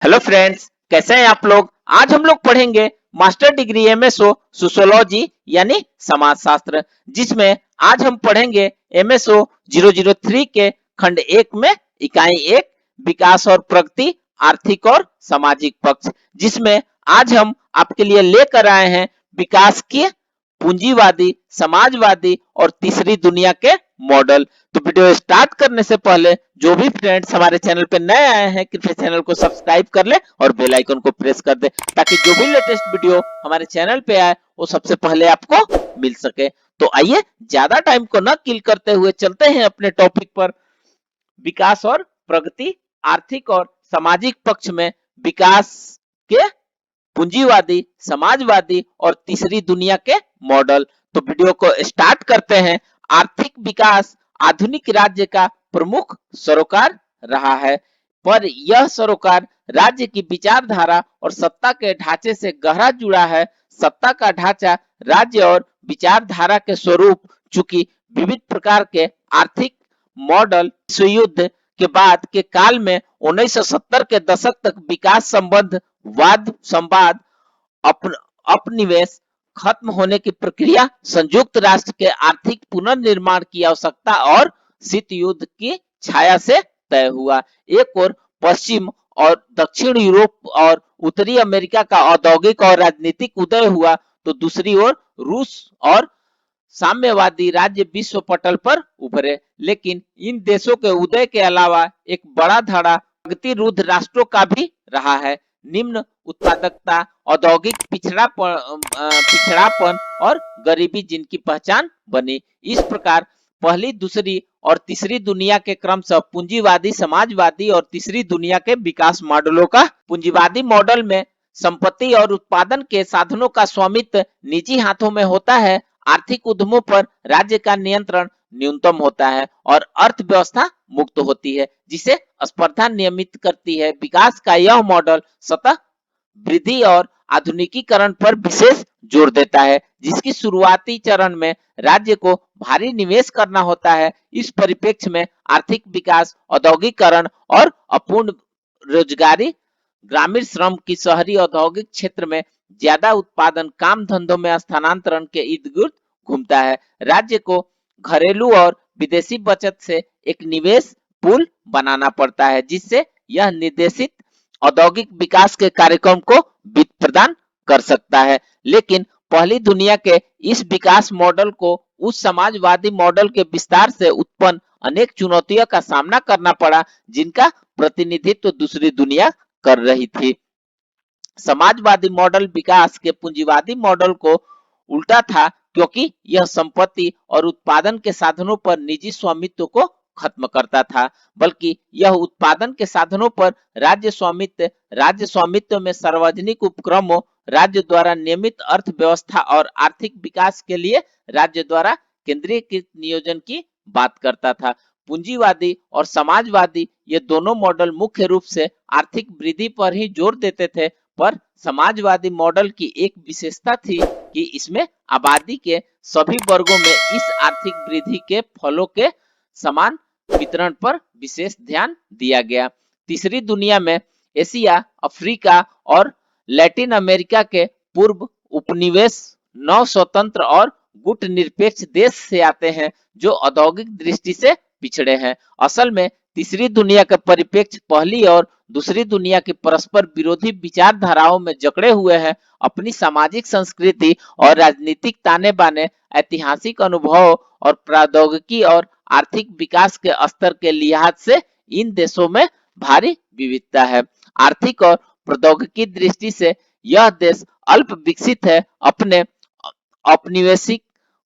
Hello friends, कैसे हैं आप लोग। आज हम लोग पढ़ेंगे मास्टर डिग्री एमएसओ सोशियोलॉजी यानी समाजशास्त्र, जिसमें आज हम पढ़ेंगे एमएसओ 003 के खंड 1 में इकाई 1 विकास और प्रगति, आर्थिक और सामाजिक पक्ष, जिसमें आज हम आपके लिए लेकर आए हैं विकास के पूंजीवादी, समाजवादी और तीसरी दुनिया के मॉडल। तो वीडियो स्टार्ट करने से पहले जो भी फ्रेंड्स हमारे चैनल पे नए आए हैं, कृपया चैनल को सब्सक्राइब कर ले और बेल आइकन को प्रेस कर दे, ताकि जो भी लेटेस्ट वीडियो हमारे चैनल पे आए वो सबसे पहले आपको मिल सके। तो आइए ज्यादा टाइम को न किल करते हुए चलते हैं अपने टॉपिक पर। विकास और प्रगति, आर्थिक और सामाजिक पक्ष में विकास के पूंजीवादी, समाजवादी और तीसरी दुनिया के मॉडल। तो वीडियो को स्टार्ट करते हैं। आर्थिक विकास आधुनिक राज्य का प्रमुख सरोकार रहा है, पर यह सरोकार राज्य की विचारधारा और सत्ता के ढांचे से गहरा जुड़ा है। सत्ता का ढांचा राज्य और विचारधारा के स्वरूप, चूंकि विविध प्रकार के आर्थिक मॉडल विश्व युद्ध के बाद के काल में 1970 के दशक तक विकास संबंध वाद संवाद अपनिवेश खत्म होने की प्रक्रिया, संयुक्त राष्ट्र के आर्थिक पुनर्निर्माण की आवश्यकता और शीत युद्ध की छाया से तय हुआ। एक और पश्चिम और दक्षिण यूरोप और उत्तरी अमेरिका का औद्योगिक और राजनीतिक उदय हुआ, तो दूसरी ओर रूस और साम्यवादी राज्य विश्व पटल पर उभरे। लेकिन इन देशों के उदय के अलावा एक बड़ा धड़ा प्रगतिरूद्ध राष्ट्रों का भी रहा है। निम्न उत्पादकता, औद्योगिक पिछड़ापन और गरीबी जिनकी पहचान बनी। इस प्रकार पहली, दूसरी और तीसरी दुनिया के क्रम से पूंजीवादी, समाजवादी और तीसरी दुनिया के विकास मॉडलों का। पूंजीवादी मॉडल में संपत्ति और उत्पादन के साधनों का स्वामित्व निजी हाथों में होता है। आर्थिक उद्यमों पर राज्य का नियंत्रण न्यूनतम होता है और अर्थव्यवस्था मुक्त होती है, जिसे स्पर्धा नियमित करती है। विकास का यह मॉडल सतत वृद्धि और आधुनिकीकरण पर विशेष जोर देता है, जिसकी शुरुआती चरण में राज्य को भारी निवेश करना होता है। इस परिप्रेक्ष्य में आर्थिक विकास, औद्योगिकरण और अपूर्ण रोजगारी, ग्रामीण श्रम की शहरी औद्योगिक क्षेत्र में ज्यादा उत्पादन, काम धंधों में स्थानांतरण के इर्द गिर्द घूमता है। राज्य को घरेलू और विदेशी बचत से एक निवेश पूल बनाना पड़ता है, जिससे यह निर्देशित औद्योगिक विकास के कार्यक्रम को वित्त प्रदान कर सकता है। लेकिन पहली दुनिया के इस विकास मॉडल को उस समाजवादी मॉडल के विस्तार से उत्पन्न अनेक चुनौतियों का सामना करना पड़ा, जिनका प्रतिनिधित्व दूसरी दुनिया कर रही थी। समाजवादी मॉडल विकास के पूंजीवादी मॉडल को उल्टा था, क्योंकि यह संपत्ति और उत्पादन के साधनों पर निजी स्वामित्व को खत्म करता था, बल्कि यह उत्पादन के साधनों पर राज्य स्वामित्व में सार्वजनिक उपक्रमों, राज्य द्वारा नियमित अर्थव्यवस्था और आर्थिक विकास के लिए राज्य द्वारा केंद्रीकृत नियोजन की बात करता था। पूंजीवादी और समाजवादी ये दोनों मॉडल मुख्य रूप से आर्थिक वृद्धि पर ही जोर देते थे, पर समाजवादी मॉडल की एक विशेषता थी कि इसमें आबादी के सभी वर्गों में इस आर्थिक वृद्धि के फलों के समान वितरण पर विशेष ध्यान दिया गया। तीसरी दुनिया में एशिया, अफ्रीका और लैटिन अमेरिका के पूर्व उपनिवेश नौ स्वतंत्र और गुट निरपेक्ष देश से आते हैं, जो औद्योगिक दृष्टि से पिछड़े हैं। असल में तीसरी दुनिया के परिप्रेक्ष्य पहली और दूसरी दुनिया की परस्पर विरोधी विचारधाराओं में जकड़े हुए हैं। अपनी सामाजिक संस्कृति और राजनीतिक ताने बाने, ऐतिहासिक अनुभव और प्रौद्योगिकी और आर्थिक विकास के स्तर के लिहाज से इन देशों में भारी विविधता है। आर्थिक और प्रौद्योगिकी दृष्टि से यह देश अल्प विकसित है। अपने औपनिवेशिक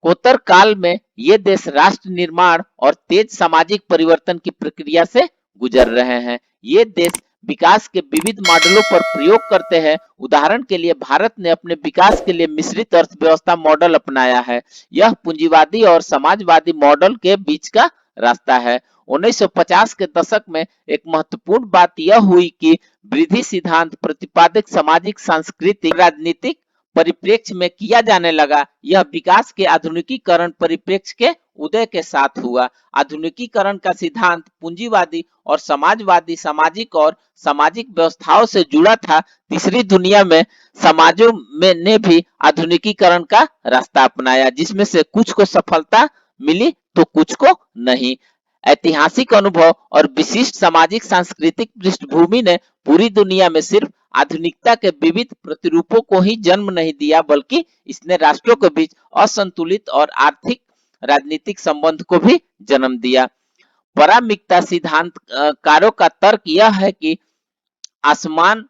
कोतर काल में ये देश राष्ट्र निर्माण और तेज सामाजिक परिवर्तन की प्रक्रिया से गुजर रहे हैं। ये देश विकास के विविध मॉडलों पर प्रयोग करते हैं। उदाहरण के लिए भारत ने अपने विकास के लिए मिश्रित अर्थव्यवस्था मॉडल अपनाया है। यह पूंजीवादी और समाजवादी मॉडल के बीच का रास्ता है। 1950 के दशक में एक महत्वपूर्ण बात यह हुई कि वृद्धि सिद्धांत प्रतिपादित सामाजिक, सांस्कृतिक, राजनीतिक परिप्रेक्ष्य में किया जाने लगा, यह विकास के आधुनिकीकरण परिप्रेक्ष्य के उदय के साथ हुआ। आधुनिकीकरण का सिद्धांत पूंजीवादी और समाजवादी सामाजिक और सामाजिक व्यवस्थाओं से जुड़ा था। तीसरी दुनिया में समाजों में ने भी आधुनिकीकरण का रास्ता अपनाया, जिसमें से कुछ को सफलता मिली तो कुछ को नहीं। ऐतिहासिक अनुभव और विशिष्ट सामाजिक सांस्कृतिक पृष्ठभूमि ने पूरी दुनिया में सिर्फ आधुनिकता के विविध प्रतिरूपों को ही जन्म नहीं दिया, बल्कि इसने राष्ट्रों के बीच असंतुलित और आर्थिक राजनीतिक संबंध को भी जन्म दिया। पारमिकता सिद्धांत कारों का तर्क यह है कि आसमान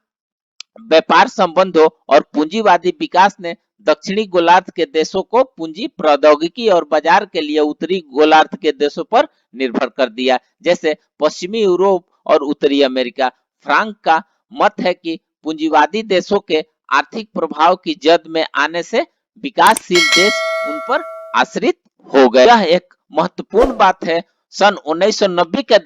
व्यापार संबंधों और पूंजीवादी विकास ने दक्षिणी गोलार्ध के देशों को पूंजी प्रौद्योगिकी और बाजार के लिए उत्तरी गोलार्ध के देशों पर निर्भर कर दिया, जैसे पश्चिमी यूरोप और उत्तरी अमेरिका। फ्रांक का मत है कि पूंजीवादी देशों के आर्थिक प्रभाव की जद में आने से विकासशील देश उन पर आश्रित हो गए। यह एक महत्वपूर्ण बात है। सन 1990 के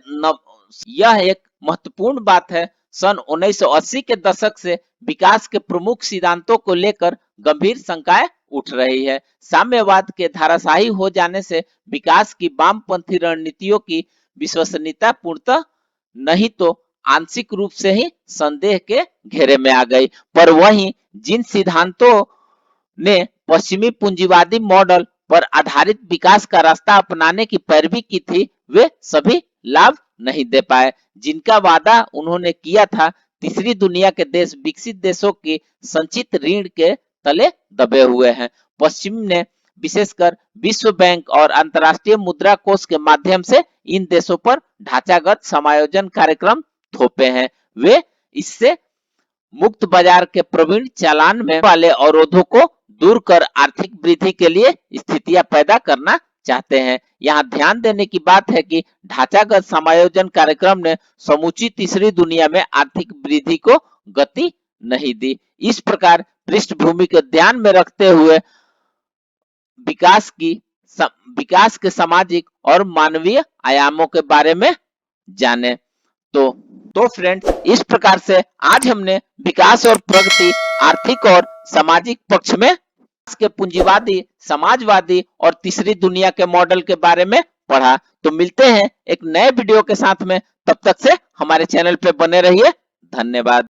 यह एक महत्वपूर्ण बात है। सन 1980 के दशक से विकास के प्रमुख सिद्धांतों को लेकर गंभीर शंकाएं उठ रही है। साम्यवाद के धाराशाही हो जाने से विकास की वामपंथी रणनीतियों की विश्वसनीयता पूर्णतः नहीं तो आंशिक रूप से ही संदेह के घेरे में आ गई। पर वहीं जिन सिद्धांतों ने पश्चिमी पूंजीवादी मॉडल पर आधारित विकास का रास्ता अपनाने की पैरवी की थी, वे सभी लाभ नहीं दे पाए। जिनका वादा उन्होंने किया था, तीसरी दुनिया के देश विकसित देशों की संचित ऋण के तले दबे हुए हैं। पश्चिम ने विशेषकर विश्व बैंक और अंतर्राष्ट्रीय मुद्रा कोष के माध्यम से इन देशों पर ढांचागत समायोजन कार्यक्रम थोपे हैं। वे इससे मुक्त बाजार के प्रवीण चालान में वाले अवरोधों को दूर कर आर्थिक वृद्धि के लिए स्थितियां पैदा करना चाहते हैं। यहाँ ध्यान देने की बात है कि ढांचागत समायोजन कार्यक्रम ने समूची तीसरी दुनिया में आर्थिक वृद्धि को गति नहीं दी। इस प्रकार पृष्ठभूमि को ध्यान में रखते हुए विकास के सामाजिक और मानवीय आयामों के बारे में जाने। तो फ्रेंड्स, इस प्रकार से आज हमने विकास और प्रगति, आर्थिक और सामाजिक पक्ष में के पूंजीवादी, समाजवादी और तीसरी दुनिया के मॉडल के बारे में पढ़ा। तो मिलते हैं एक नए वीडियो के साथ में, तब तक से हमारे चैनल पे बने रहिए। धन्यवाद।